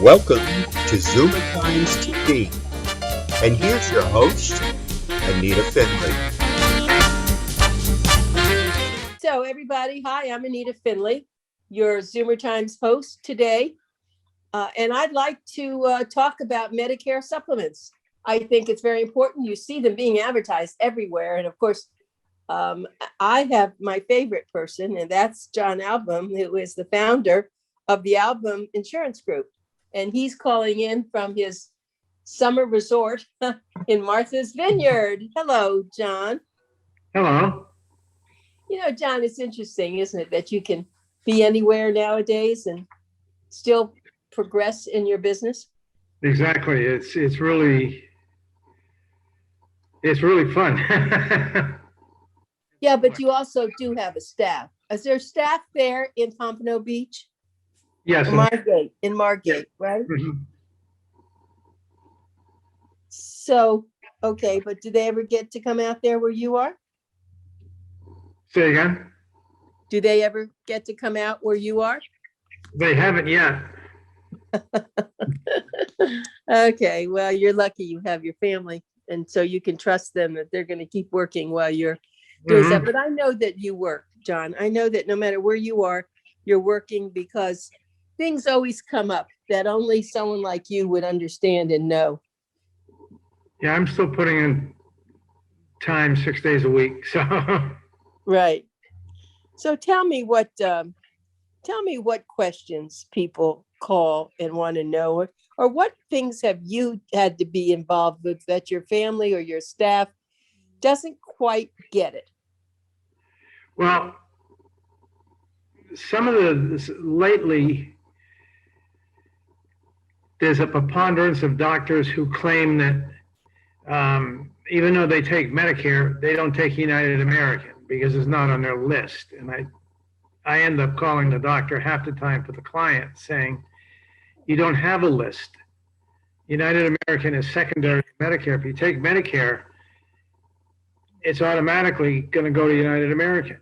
Welcome to ZOOMERTIMES TV. And here's your host, Anita Finley. So everybody, hi, I'm Anita Finley, your ZOOMERTIMES host today. And I'd like to talk about Medicare supplements. I think it's very important. You see them being advertised everywhere. And of course, I have my favorite person, and that's John Ahlbum, who is the founder of the Ahlbum Insurance Group. And he's calling in from his summer resort in Martha's Vineyard. Hello, John. Hello. You know, John, it's interesting, isn't it, that you can be anywhere nowadays and still progress in your business? Exactly. It's really fun. Yeah, but you also do have a staff. Is there staff there in Pompano Beach? Yes. In Margate, right? Mhm. So, okay, but do they ever get to come out there where you are? Say again? Do they ever get to come out where you are? They haven't yet. Okay, well, you're lucky you have your family, and so you can trust them that they're going to keep working while you're doing that. But I know that you work, John. I know that no matter where you are, you're working, because things always come up that only someone like you would understand and know. Yeah, I'm still putting in time 6 days a week. So Right. So tell me what questions people call and want to know, or what things have you had to be involved with that your family or your staff doesn't quite get it? well, some of lately, there's a preponderance of doctors who claim that even though they take Medicare, they don't take United American because it's not on their list. And I end up calling the doctor half the time for the client saying, you don't have a list. United American is secondary to Medicare. If you take Medicare, it's automatically going to go to United American.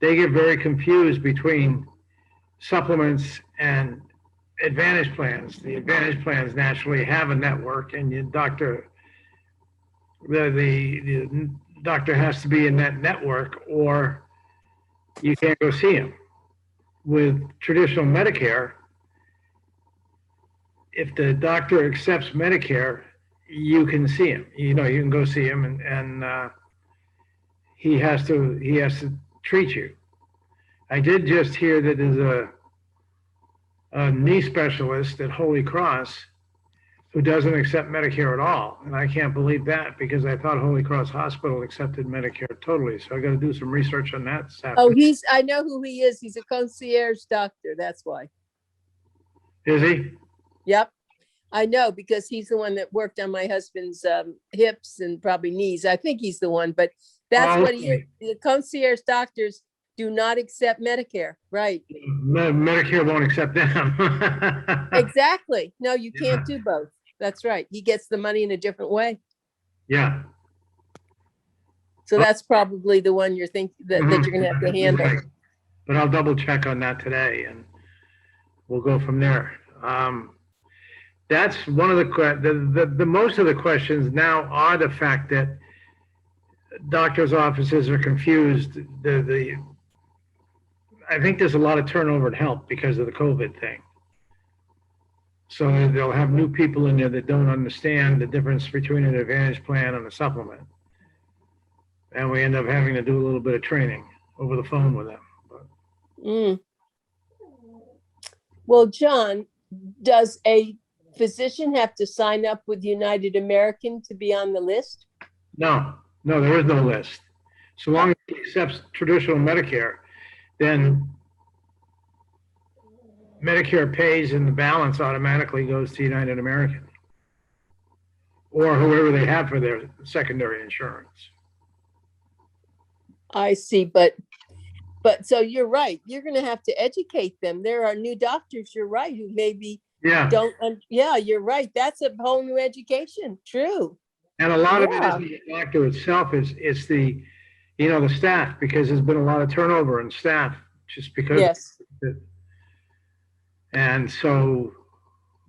They get very confused between supplements and Advantage plans. The Advantage plans naturally have a network, and the doctor has to be in that network, or you can't go see him. With traditional Medicare, if the doctor accepts Medicare, you can see him. You know, you can go see him, and he has to treat you. I did just hear that there's a knee specialist at Holy Cross who doesn't accept Medicare at all. And I can't believe that, because I thought Holy Cross Hospital accepted Medicare totally. So I got to do some research on that. Oh, I know who he is. He's a concierge doctor. That's why. Is he? Yep. I know, because he's the one that worked on my husband's hips and probably knees. I think he's the one, but that's what he is. The concierge doctors do not accept Medicare, right? Medicare won't accept them. Exactly. No, you can't do both. That's right. He gets the money in a different way. Yeah. So that's probably the one you're thinking that you're going to have to handle. Right. But I'll double check on that today, and we'll go from there. That's one of the most of the questions now are the fact that doctors' offices are confused. I think there's a lot of turnover in health because of the COVID thing. So they'll have new people in there that don't understand the difference between an Advantage plan and a supplement. And we end up having to do a little bit of training over the phone with them. Well, John, does a physician have to sign up with United American to be on the list? No, there is no list. So long as he accepts traditional Medicare, then Medicare pays and the balance automatically goes to United American or whoever they have for their secondary insurance. I see, but so you're right. You're going to have to educate them. There are new doctors, you're right, who maybe don't. Yeah, you're right. That's a whole new education. True. And a lot of it isn't the doctor itself. It's the staff, because there's been a lot of turnover in staff just because. Yes. And so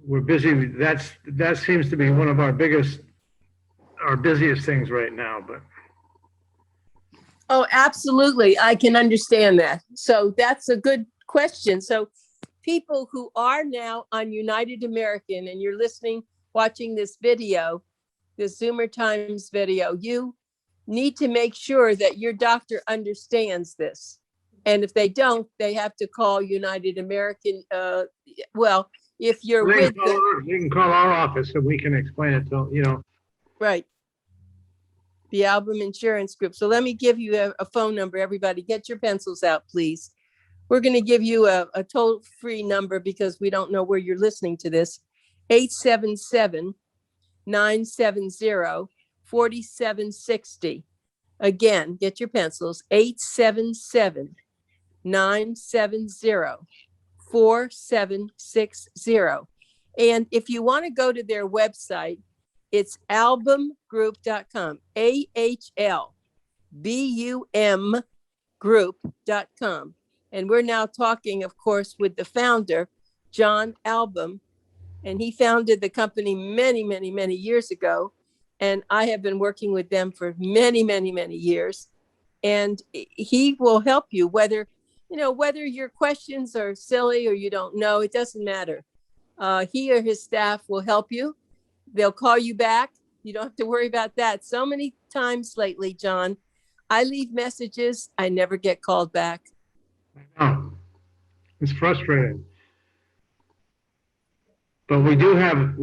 we're busy. That seems to be one of our busiest things right now, but. Oh, absolutely. I can understand that. So that's a good question. So people who are now on United American and you're listening, watching this video, this Zoomer Times video, you need to make sure that your doctor understands this. And if they don't, they have to call United American. Well, if you're They with you can call our office and we can explain it to, you know. right, the Ahlbum Insurance Group. So let me give you a phone number. Everybody, get your pencils out, please. We're going to give you a toll-free number because we don't know where you're listening to this. 877-970-4760. Again, get your pencils. 877-970-4760. And if you want to go to their website, it's ahlbumgroup.com, AHLBUM group.com. And we're now talking, of course, with the founder, John Ahlbum, and he founded the company many, many, many years ago. And I have been working with them for many, many, many years. And he will help you whether your questions are silly or you don't know, it doesn't matter. He or his staff will help you. They'll call you back. You don't have to worry about that. So many times lately, John, I leave messages. I never get called back. I know. It's frustrating. But we do have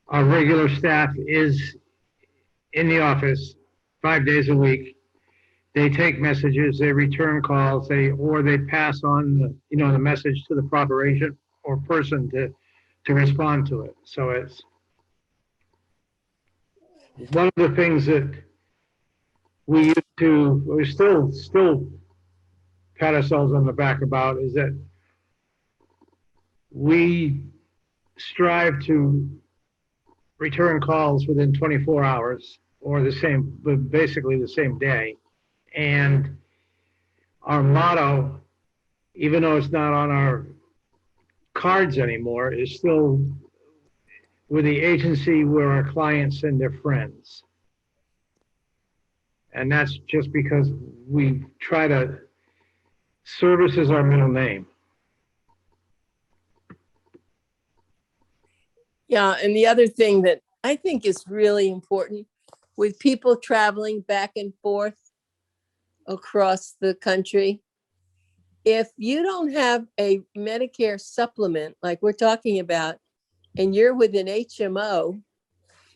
our regular staff is in the office 5 days a week. They take messages, they return calls, they pass on the message to the proper agent or person to respond to it. So it's one of the things that we still pat ourselves on the back about is that we strive to return calls within 24 hours or basically the same day. And our motto, even though it's not on our cards anymore, is still with the agency where our clients send their friends. And that's just because we try to, service is our middle name. Yeah, and the other thing that I think is really important with people traveling back and forth across the country, if you don't have a Medicare supplement like we're talking about, and you're with an HMO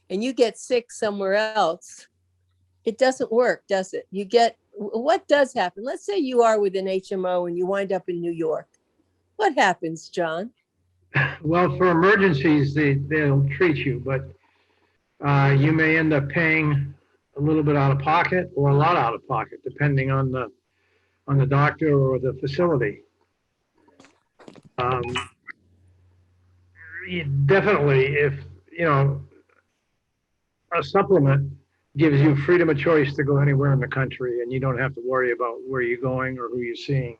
and you get sick somewhere else, it doesn't work, does it? What does happen? Let's say you are with an HMO and you wind up in New York. What happens, John? Well, for emergencies, they'll treat you, but you may end up paying a little bit out of pocket or a lot out of pocket, depending on the doctor or the facility. Definitely, if a supplement gives you freedom of choice to go anywhere in the country, and you don't have to worry about where you're going or who you're seeing.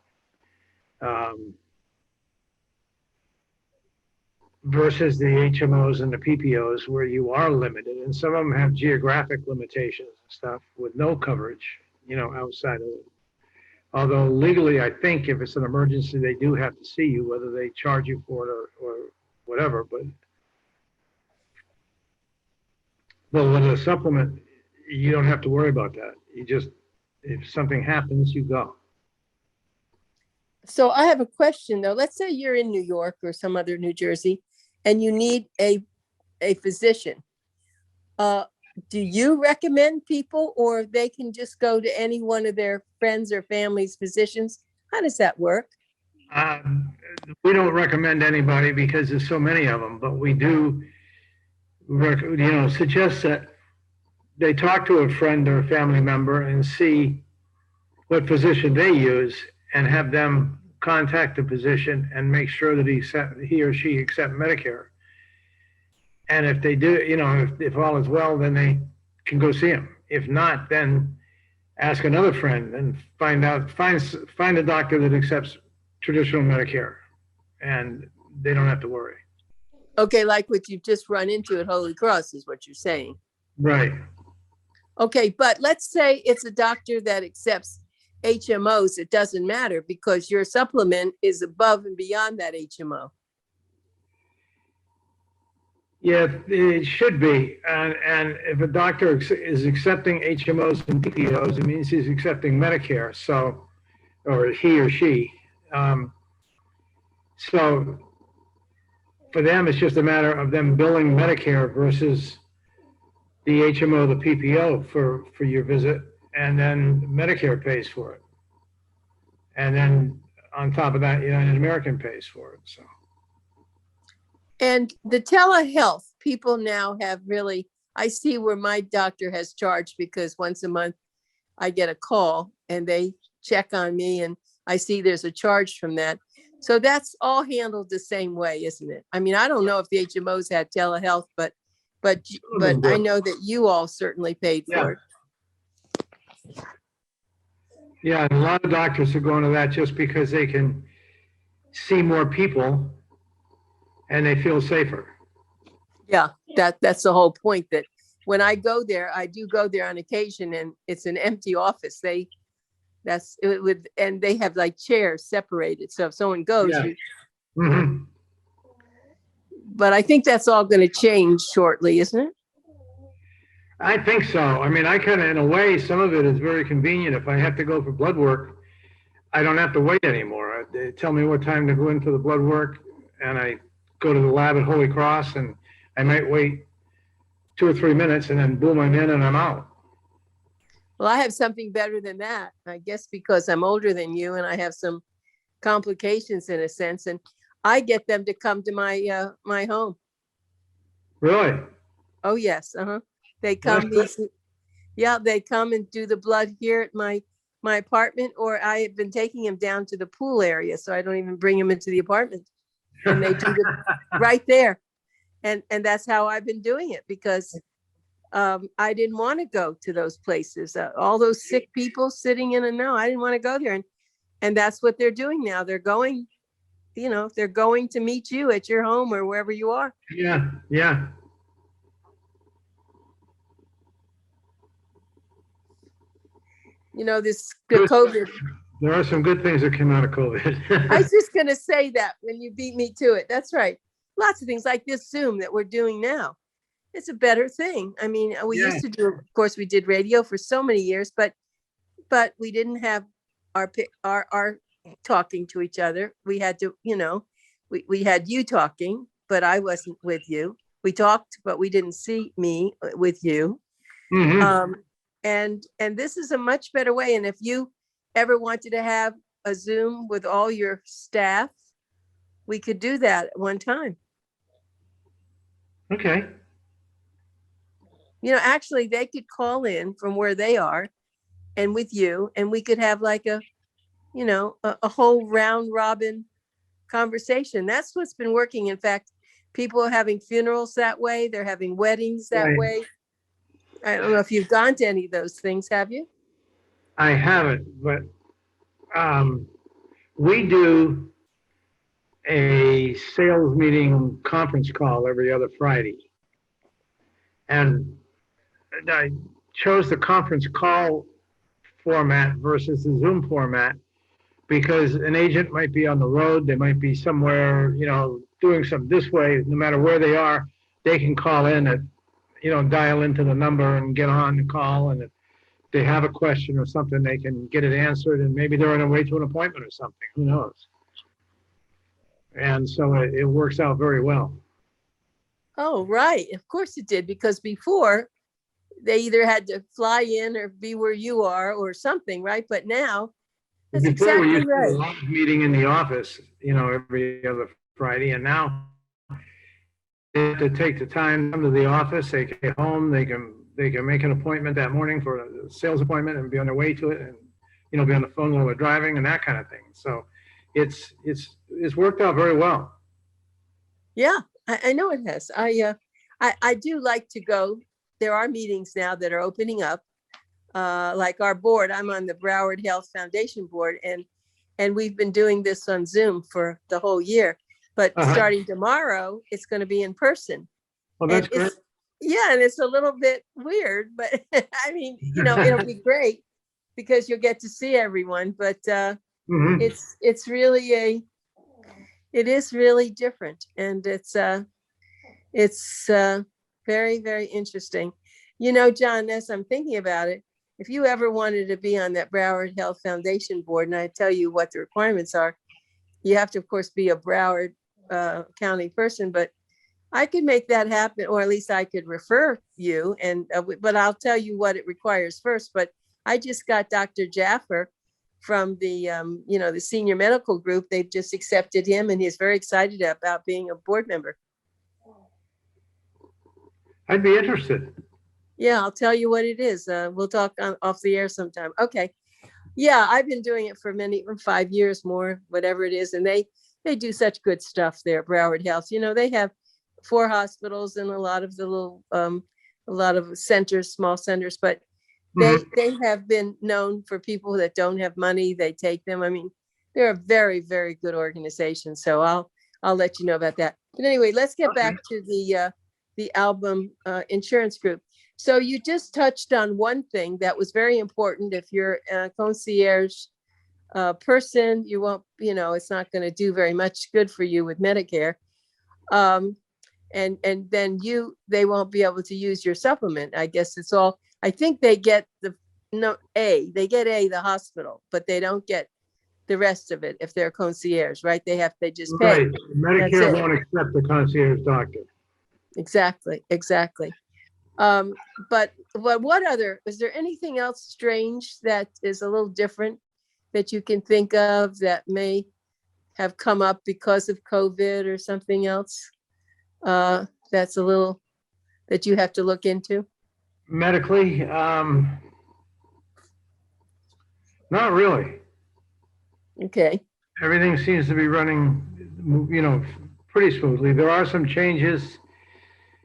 Versus the HMOs and the PPOs where you are limited, and some of them have geographic limitations and stuff with no coverage, outside of it. Although legally, I think if it's an emergency, they do have to see you, whether they charge you for it or whatever. But with a supplement, you don't have to worry about that. You just, if something happens, you go. So I have a question though. Let's say you're in New York or some other New Jersey and you need a physician. Do you recommend people, or they can just go to any one of their friends or family's physicians? How does that work? We don't recommend anybody because there's so many of them, but we do suggest that they talk to a friend or a family member and see what physician they use and have them contact the physician and make sure that he or she accept Medicare. And if they do, if all is well, then they can go see him. If not, then ask another friend and find a doctor that accepts traditional Medicare and they don't have to worry. Okay, like what you've just run into at Holy Cross is what you're saying. Right. Okay, but let's say it's a doctor that accepts HMOs. It doesn't matter because your supplement is above and beyond that HMO. Yeah, it should be. And if a doctor is accepting HMOs and PPOs, it means he's accepting Medicare. So, or he or she. So for them, it's just a matter of them billing Medicare versus the HMO, the PPO for your visit, and then Medicare pays for it. And then on top of that, United American pays for it. So. And the telehealth, people now have really, I see where my doctor has charged because once a month I get a call and they check on me and I see there's a charge from that. So that's all handled the same way, isn't it? I mean, I don't know if the HMOs had telehealth, but I know that you all certainly paid for it. Yeah, and a lot of doctors are going to that just because they can see more people and they feel safer. Yeah, that's the whole point, that when I go there, I do go there on occasion and it's an empty office. And they have like chairs separated. So if someone goes, Yeah. But I think that's all going to change shortly, isn't it? I think so. I mean, I kind of, in a way, some of it is very convenient. If I have to go for blood work, I don't have to wait anymore. They tell me what time to go in for the blood work, and I go to the lab at Holy Cross, and I might wait 2 or 3 minutes, and then boom, I'm in and I'm out. Well, I have something better than that, I guess, because I'm older than you and I have some complications in a sense, and I get them to come to my home. Really? Oh, yes. They come. They come and do the blood here at my apartment, or I have been taking them down to the pool area, so I don't even bring them into the apartment, and they do it right there, and that's how I've been doing it because I didn't want to go to those places. All those sick people sitting in I didn't want to go there, and that's what they're doing now. They're going, they're going to meet you at your home or wherever you are. Yeah, yeah. The COVID. There are some good things that came out of COVID. I was just going to say that when you beat me to it. That's right. Lots of things like this Zoom that we're doing now. It's a better thing. I mean, we used to do, of course, we did radio for so many years, but we didn't have our talking to each other. We had to, we had you talking, but I wasn't with you. We talked, but we didn't see me with you. Mm-hmm. And this is a much better way. And if you ever wanted to have a Zoom with all your staff, we could do that at one time. Okay. Actually, they could call in from where they are and with you, and we could have like a whole round robin conversation. That's what's been working. In fact, people are having funerals that way. They're having weddings that way. I don't know if you've gone to any of those things, have you? I haven't, but we do a sales meeting conference call every other Friday. And I chose the conference call format versus the Zoom format because an agent might be on the road. They might be somewhere, doing something this way. No matter where they are, they can call in at, dial into the number and get on the call. And if they have a question or something, they can get it answered. And maybe they're on their way to an appointment or something. Who knows? And so it works out very well. Oh, right. Of course it did. Because before they either had to fly in or be where you are or something, right? But now that's exactly we used right. to do a live meeting in the office, every other Friday. And now they have to take the time to come to the office. They get home. They can make an appointment that morning for a sales appointment and be on their way to it, and be on the phone while they're driving and that kind of thing. So it's worked out very well. Yeah, I know it has. I do like to go. There are meetings now that are opening up, like our board. I'm on the Broward Health Foundation board, and we've been doing this on Zoom for the whole year. but Uh-huh. starting tomorrow, it's going to be in person. Well, that's And good. yeah, and it's a little bit weird, but I mean, it'll be great because you'll get to see everyone. But Mhm. it is really different, and it's very, very interesting. John, as I'm thinking about it, if you ever wanted to be on that Broward Health Foundation board, and I tell you what the requirements are, you have to, of course, be a Broward County person, but I could make that happen, or at least I could refer you. But I'll tell you what it requires first. But I just got Dr. Jaffer from the the senior medical group. They've just accepted him, and he's very excited about being a board member. I'd be interested. Yeah, I'll tell you what it is. We'll talk off the air sometime. Okay. Yeah, I've been doing it for 5 years more, whatever it is. And they do such good stuff there at Broward Health. They have 4 hospitals and a lot of the little, a lot of centers, small centers, but they have been known for people that don't have money. They take them. I mean, they're a very, very good organization. So I'll let you know about that. But anyway, let's get back to the Ahlbum Insurance Group. So you just touched on one thing that was very important. If you're a concierge person, you won't, it's not going to do very much good for you with Medicare. And then they won't be able to use your supplement. I guess it's all, I think they get the hospital, but they don't get the rest of it if they're concierge, right? They just pay. Right. Medicare won't accept the concierge doctor. Exactly. But is there anything else strange that is a little different that you can think of that may have come up because of COVID or something else? That's a little that you have to look into? Medically, not really. Okay. Everything seems to be running, pretty smoothly. There are some changes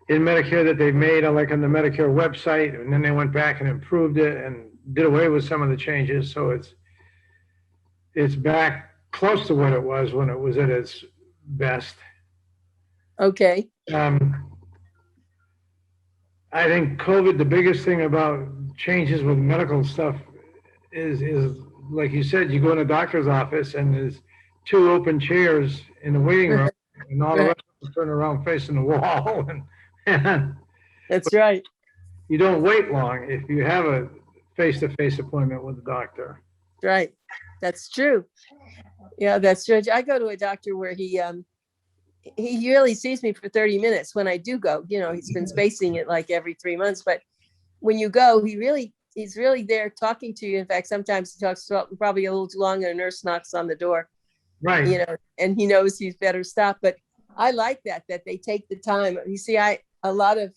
in Medicare that they've made, like on the Medicare website, and then they went back and improved it and did away with some of the changes. So it's back close to what it was when it was at its best. Okay. I think COVID, the biggest thing about changes with medical stuff is like you said, you go in a doctor's office and there's 2 open chairs in the waiting room, and all the rest of them turn around facing the wall. And that's right. You don't wait long if you have a face-to-face appointment with a doctor. Right. That's true. Yeah, that's true. I go to a doctor where he really sees me for 30 minutes when I do go. He's been spacing it like every 3 months, but when you go, he's really there talking to you. In fact, sometimes he talks probably a little too long and a nurse knocks on the door. Right. And he knows he's better stop. But I like that they take the time. You see, a lot of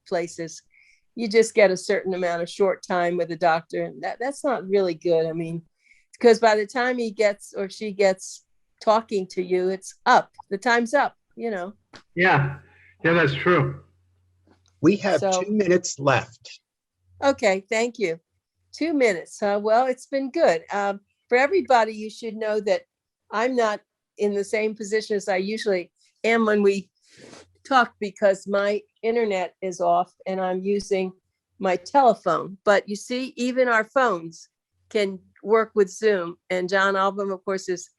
places, you just get a certain amount of short time with a doctor, and that's not really good. I mean, because by the time he gets or she gets talking to you, it's up. The time's up, Yeah, that's true. We have 2 minutes left. Okay, thank you. 2 minutes. Well, it's been good. For everybody, you should know that I'm not in the same position as I usually am when we talk, because my internet is off and I'm using my telephone. But you see, even our phones can work with Zoom. And John Ahlbum, of course, is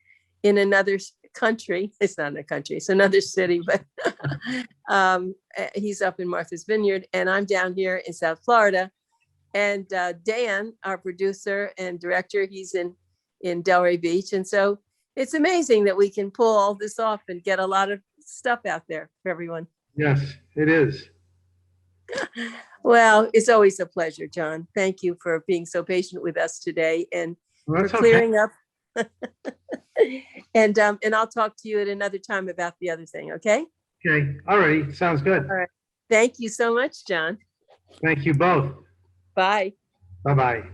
in another country. It's not a country, it's another city, but he's up in Martha's Vineyard, and I'm down here in South Florida. And Dan, our producer and director, he's in Delray Beach. And so it's amazing that we can pull all this off and get a lot of stuff out there for everyone. Yes, it is. Well, it's always a pleasure, John. Thank you for being so patient with us today and for clearing up. And I'll talk to you at another time about the other thing. Okay. Okay. All right. Sounds good. All right. Thank you so much, John. Thank you both. Bye. Bye-bye.